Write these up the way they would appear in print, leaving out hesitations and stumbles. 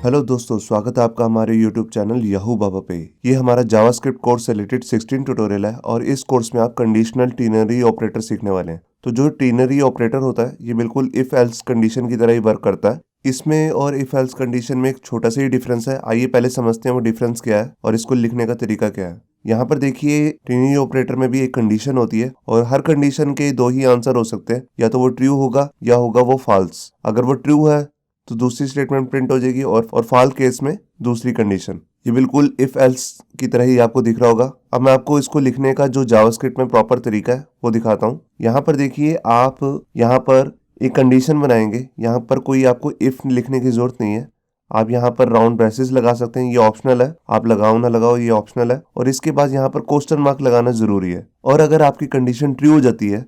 Hello दोस्तों, स्वागत है आपका हमारे YouTube चैनल याहू बाबा पे। ये हमारा जावास्क्रिप्ट कोर्स से रिलेटेड 16 ट्यूटोरियल है और इस कोर्स में आप कंडीशनल टीनरी ऑपरेटर सीखने वाले हैं। तो जो टीनरी ऑपरेटर होता है ये बिल्कुल इफ एल्स कंडीशन की तरह ही वर्क करता है। इसमें और इफ एल्स कंडीशन में एक छोटा सा ही डिफरेंस है। आइए पहले समझते हैं वो डिफरेंस क्या है और इसको लिखने का तरीका क्या है। यहाँ पर देखिए, टीनरी ऑपरेटर में भी एक कंडीशन होती है और हर कंडीशन के दो ही आंसर हो सकते हैं, या तो वो ट्रू होगा या होगा वो फॉल्स। अगर वो ट्रू है तो दूसरी स्टेटमेंट प्रिंट हो जाएगी और फॉल्स केस में दूसरी कंडीशन। ये बिल्कुल इफ एल्स की तरह ही आपको दिख रहा होगा। अब मैं आपको इसको लिखने का जो जावास्क्रिप्ट में प्रॉपर तरीका है वो दिखाता हूँ। यहाँ पर देखिए, आप यहाँ पर एक कंडीशन बनाएंगे। यहाँ पर कोई आपको इफ लिखने की जरूरत नहीं है। आप यहाँ पर राउंड ब्रेसेस लगा सकते हैं, ये ऑप्शनल है। आप लगाओ ना लगाओ ये ऑप्शनल है। और इसके बाद यहाँ पर क्वेश्चन मार्क लगाना जरूरी है। और अगर आपकी कंडीशन ट्रू हो जाती है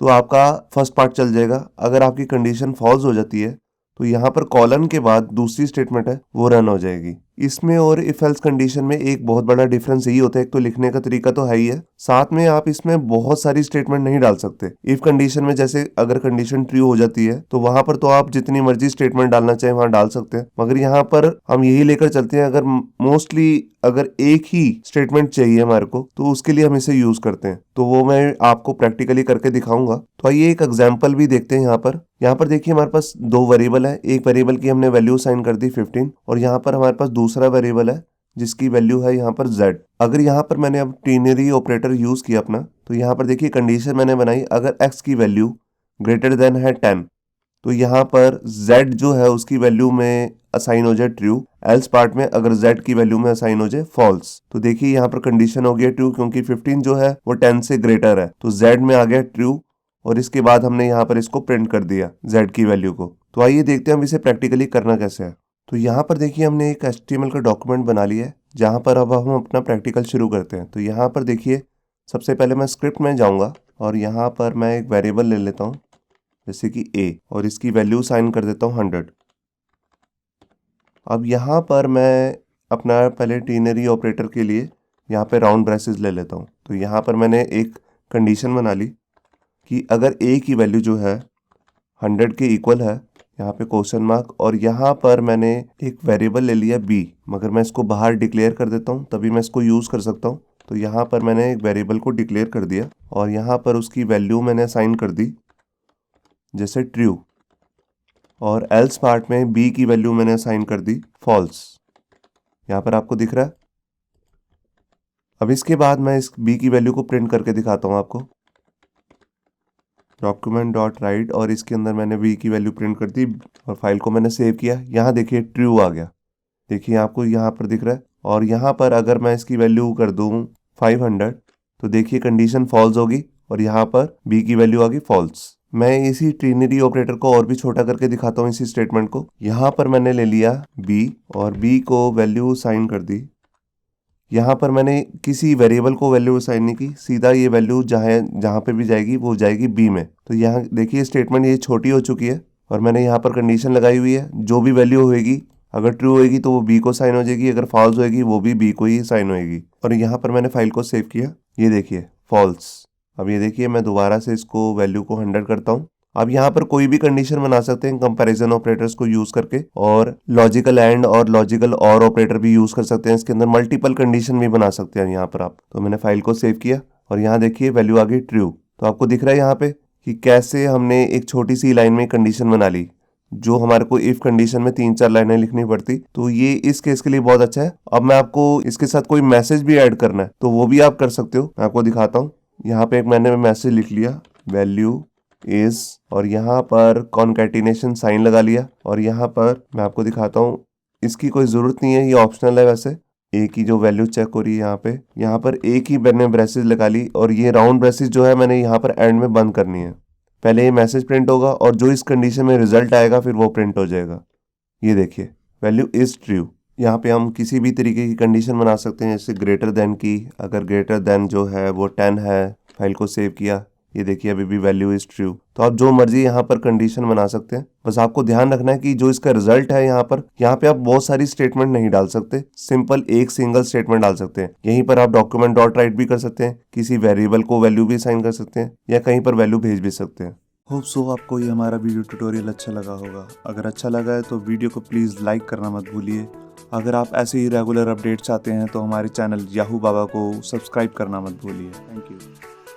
तो आपका फर्स्ट पार्ट चल जाएगा। अगर आपकी कंडीशन फॉल्स हो जाती है तो यहाँ पर कॉलन के बाद दूसरी स्टेटमेंट है वो रन हो जाएगी। इसमें और इफ एल्स कंडीशन में एक बहुत बड़ा डिफरेंस यही होता है, एक तो लिखने का तरीका तो है ही है, साथ में आप इसमें बहुत सारी स्टेटमेंट नहीं डाल सकते। इफ कंडीशन में जैसे अगर कंडीशन ट्रू हो जाती है तो वहां पर तो आप जितनी मर्जी स्टेटमेंट डालना चाहें वहां डाल सकते हैं, मगर यहाँ पर हम यही लेकर चलते हैं। अगर मोस्टली अगर एक ही स्टेटमेंट चाहिए हमारे को तो उसके लिए हम इसे यूज करते हैं। तो वो मैं आपको प्रैक्टिकली करके दिखाऊंगा। तो आइए एक एग्जाम्पल भी देखते हैं। यहाँ पर देखिए, हमारे पास दो वेरिएबल है। एक वेरिएबल की हमने वैल्यू साइन कर दी 15 और यहाँ पर हमारे पास दूसरा वेरिएबल है जिसकी वैल्यू है यहाँ पर z। अगर यहाँ पर मैंने अब टीनरी ऑपरेटर यूज किया अपना, तो यहाँ पर देखिए कंडीशन मैंने बनाई, अगर x की वैल्यू ग्रेटर देन है 10 तो यहाँ पर z जो है उसकी वैल्यू में असाइन हो जाए ट्रू, एल्स पार्ट में अगर z की वैल्यू में असाइन हो जाए फॉल्स। तो देखिए यहाँ पर कंडीशन हो गया ट्रू, क्योंकि 15 जो है वो 10 से ग्रेटर है तो z में आ गया ट्रू। और इसके बाद हमने यहाँ पर इसको प्रिंट कर दिया z की वैल्यू को। तो आइए देखते हैं हम इसे प्रैक्टिकली करना कैसे है। तो यहाँ पर देखिए, हमने एक HTML का डॉक्यूमेंट बना लिया है जहाँ पर अब हम अपना प्रैक्टिकल शुरू करते हैं। तो यहाँ पर देखिए, सबसे पहले मैं स्क्रिप्ट में जाऊँगा और यहाँ पर मैं एक वेरिएबल ले लेता हूँ जैसे कि a और इसकी वैल्यू साइन कर देता हूँ 100। अब यहाँ पर मैं अपना पहले टीनरी ऑपरेटर के लिए यहाँ पे राउंड ब्रेसेस ले लेता हूँ। तो यहाँ पर मैंने एक कंडीशन बना ली कि अगर a की वैल्यू जो है 100 के इक्वल है, यहाँ पे क्वेश्चन मार्क, और यहाँ पर मैंने एक वेरिएबल ले लिया b, मगर मैं इसको बाहर डिक्लेयर कर देता हूँ तभी मैं इसको यूज़ कर सकता हूँ। तो यहाँ पर मैंने एक वेरिएबल को डिक्लेयर कर दिया और यहाँ पर उसकी वैल्यू मैंने असाइन कर दी जैसे ट्रू, और एल्स पार्ट में b की वैल्यू मैंने असाइन कर दी फॉल्स। यहाँ पर आपको दिख रहा है। अब इसके बाद मैं इस b की वैल्यू को प्रिंट करके दिखाता हूँ आपको। डॉक्यूमेंट डॉट राइट, और इसके अंदर मैंने b की वैल्यू प्रिंट कर दी और फाइल को मैंने सेव किया। यहाँ देखिए ट्रू आ गया, देखिए आपको यहाँ पर दिख रहा है। और यहाँ पर अगर मैं इसकी वैल्यू कर दूँ 500 तो देखिए कंडीशन फॉल्स होगी और यहाँ पर b की वैल्यू आ गई फॉल्स। मैं इसी ट्रिनिटी ऑपरेटर को और भी छोटा करके दिखाता हूँ इसी स्टेटमेंट को। यहाँ पर मैंने ले लिया b और b को वैल्यू साइन कर दी। यहाँ पर मैंने किसी वेरिएबल को वैल्यू साइन नहीं की, सीधा ये वैल्यू जहाँ पे भी जाएगी वो जाएगी b में। तो यहाँ देखिए स्टेटमेंट ये छोटी हो चुकी है और मैंने यहाँ पर कंडीशन लगाई हुई है, जो भी वैल्यू होएगी अगर ट्रू होएगी तो वो b को साइन हो जाएगी, अगर फॉल्स होएगी वो भी b को ही साइन होएगी। और यहाँ पर मैंने फाइल को सेव किया, ये देखिए फॉल्स। अब ये देखिए मैं दोबारा से इसको वैल्यू को 100 करता हूँ। अब यहाँ पर कोई भी कंडीशन बना सकते हैं कंपैरिजन ऑपरेटर्स को यूज करके, और लॉजिकल एंड और लॉजिकल और ऑपरेटर भी यूज कर सकते हैं। इसके अंदर मल्टीपल कंडीशन भी बना सकते हैं यहाँ पर आप। तो मैंने फाइल को सेव किया और यहाँ देखिए वैल्यू आ गई ट्रू। तो आपको दिख रहा है यहाँ पे कि कैसे हमने एक छोटी सी लाइन में कंडीशन बना ली, जो हमारे को इफ कंडीशन में 3-4 लाइनें लिखनी पड़ती। तो ये इस केस के लिए बहुत अच्छा है। अब मैं आपको इसके साथ कोई मैसेज भी ऐड करना है तो वो भी आप कर सकते हो, मैं आपको दिखाता हूँ। यहाँ पे एक मैंने मैसेज लिख लिया वैल्यू इज, और यहाँ पर कॉन्कैटिनेशन साइन लगा लिया, और यहाँ पर मैं आपको दिखाता हूँ, इसकी कोई ज़रूरत नहीं है, ये ऑप्शनल है। वैसे ए की जो वैल्यू चेक हो रही है यहाँ पर ए की मैंने ब्रेसेस लगा ली, और ये राउंड ब्रेसेस जो है मैंने यहाँ पर एंड में बंद करनी है। पहले ये मैसेज प्रिंट होगा और जो इस कंडीशन में रिजल्ट आएगा फिर वो प्रिंट हो जाएगा। ये देखिए वैल्यू इज ट्रू। यहाँ पे हम किसी भी तरीके की कंडीशन बना सकते हैं, जैसे ग्रेटर देन की, अगर ग्रेटर देन जो है वो 10 है। फाइल को सेव किया, ये देखिए अभी भी वैल्यू इज ट्रू। तो आप जो मर्जी यहाँ पर कंडीशन बना सकते हैं। बस आपको ध्यान रखना है कि जो इसका रिजल्ट है यहाँ पे आप बहुत सारी स्टेटमेंट नहीं डाल सकते, सिंपल एक सिंगल स्टेटमेंट डाल सकते हैं। यहीं पर आप डॉक्यूमेंट डॉट राइट भी कर सकते हैं, किसी वेरिएबल को वैल्यू भी साइन कर सकते हैं, या कहीं पर वैल्यू भेज भी सकते हैं। होप सो आपको ये हमारा वीडियो ट्यूटोरियल अच्छा लगा होगा। अगर अच्छा लगा है तो वीडियो को प्लीज़ लाइक करना मत भूलिए। अगर आप ऐसे ही रेगुलर अपडेट चाहते हैं तो हमारे चैनल याहू बाबा को सब्सक्राइब करना मत भूलिए। Thank you.